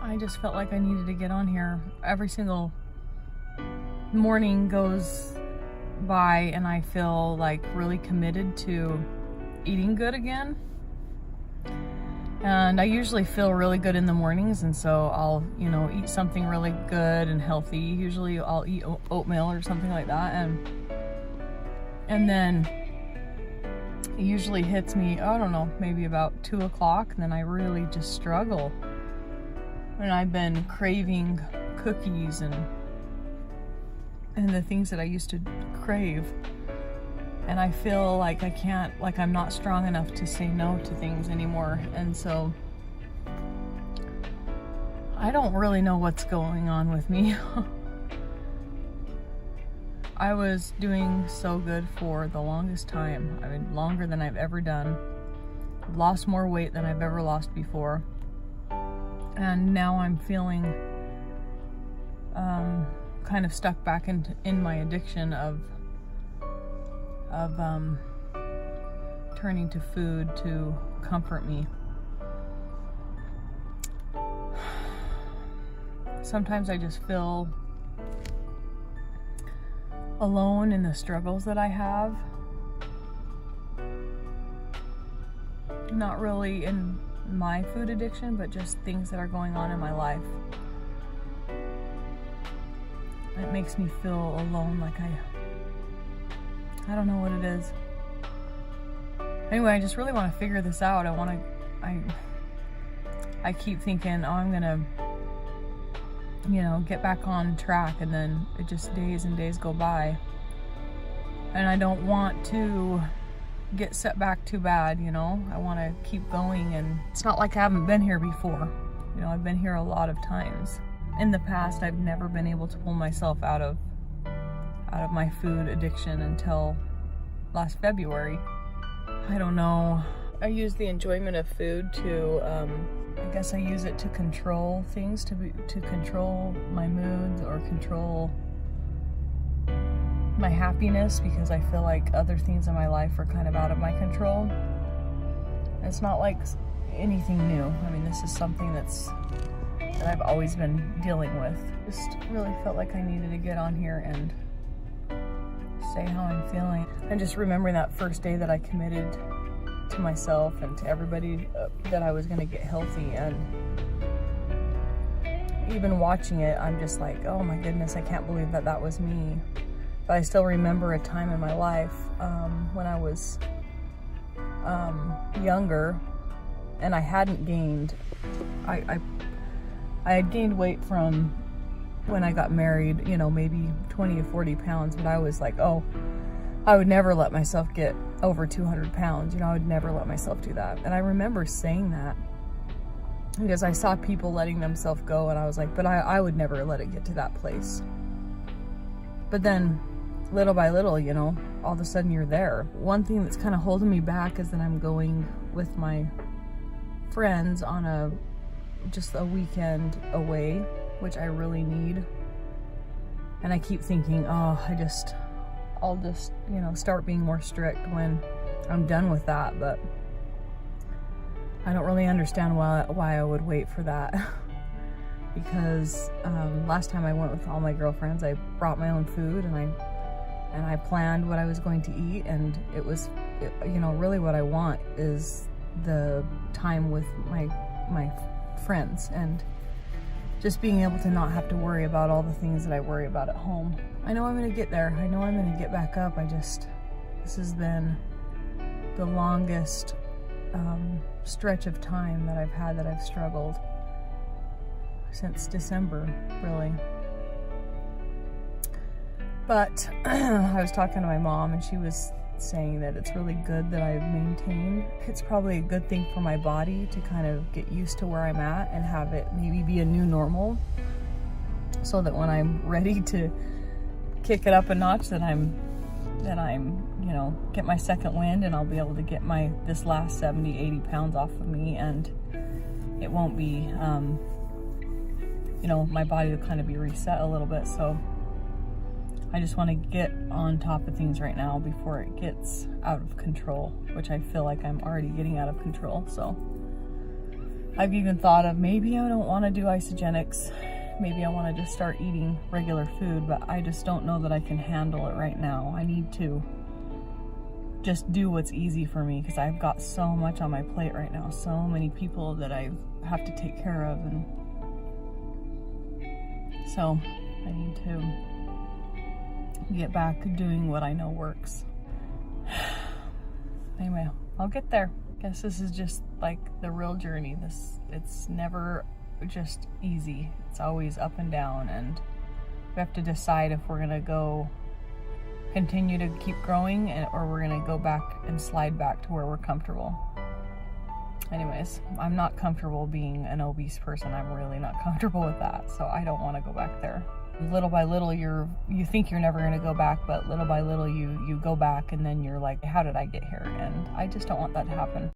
I just felt like I needed to get on here. Every single morning goes by and I feel like really committed to eating good again. And I usually feel really good in the mornings, and so I'll, eat something really good and healthy. Usually I'll eat oatmeal or something like that, and then it usually hits me, I don't know, maybe about 2 o'clock, and then I really just struggle. And I've been craving cookies and the things that I used to crave. And I feel like I can't, like I'm not strong enough to say no to things anymore. And so I don't really know what's going on with me. I was doing so good for the longest time. I mean, longer than I've ever done. I've lost more weight than I've ever lost before. And now I'm feeling kind of stuck back in my addiction of turning to food to comfort me. Sometimes I just feel alone in the struggles that I have. Not really in my food addiction, but just things that are going on in my life. It makes me feel alone, like I don't know what it is. Anyway, I just really want to figure this out. I keep thinking, oh, I'm gonna, get back on track, and then it just days and days go by. And I don't want to get set back too bad, I want to keep going, and it's not like I haven't been here before. I've been here a lot of times. In the past, I've never been able to pull myself out of my food addiction until last February. I don't know. I use the enjoyment of food to, I guess I use it to control things, to control my moods or control my happiness, because I feel like other things in my life are kind of out of my control. It's not like anything new. I mean, this is something that I've always been dealing with. Just really felt like I needed to get on here and say how I'm feeling. And just remembering that first day that I committed to myself and to everybody that I was going to get healthy, and even watching it, I'm just like, oh my goodness, I can't believe that was me. But I still remember a time in my life when I was younger, and I hadn't gained, I had gained weight from when I got married, maybe 20 to 40 pounds, but I was like, oh, I would never let myself get over 200 pounds. I would never let myself do that. And I remember saying that because I saw people letting themselves go, and I was like, but I would never let it get to that place. But then little by little, all of a sudden you're there. One thing that's kind of holding me back is that I'm going with my friends on just a weekend away, which I really need. And I keep thinking, oh, I'll just, start being more strict when I'm done with that. But I don't really understand why I would wait for that. Because last time I went with all my girlfriends, I brought my own food, and I planned what I was going to eat, and it was, really what I want is the time with my friends, and just being able to not have to worry about all the things that I worry about at home. I know I'm going to get there. I know I'm going to get back up. This has been the longest stretch of time that I've had that I've struggled since December, really. But I was talking to my mom, and she was saying that it's really good that I've maintained. It's probably a good thing for my body to kind of get used to where I'm at and have it maybe be a new normal, so that when I'm ready to kick it up a notch, that I'm get my second wind, and I'll be able to get this last 70, 80 pounds off of me, and it won't be, my body will kind of be reset a little bit. So I just want to get on top of things right now before it gets out of control, which I feel like I'm already getting out of control. So I've even thought of maybe I don't want to do isogenics. Maybe I want to just start eating regular food, but I just don't know that I can handle it right now. I need to just do what's easy for me because I've got so much on my plate right now. So many people that I have to take care of, and so I need to get back to doing what I know works. Anyway, I'll get there. Guess this is just like the real journey. It's never just easy. It's always up and down, and we have to decide if we're gonna go continue to keep growing or we're gonna go back and slide back to where we're comfortable. Anyways, I'm not comfortable being an obese person. I'm really not comfortable with that, so I don't want to go back there. Little by little, you think you're never going to go back, but little by little you go back, and then you're like, how did I get here? And I just don't want that to happen.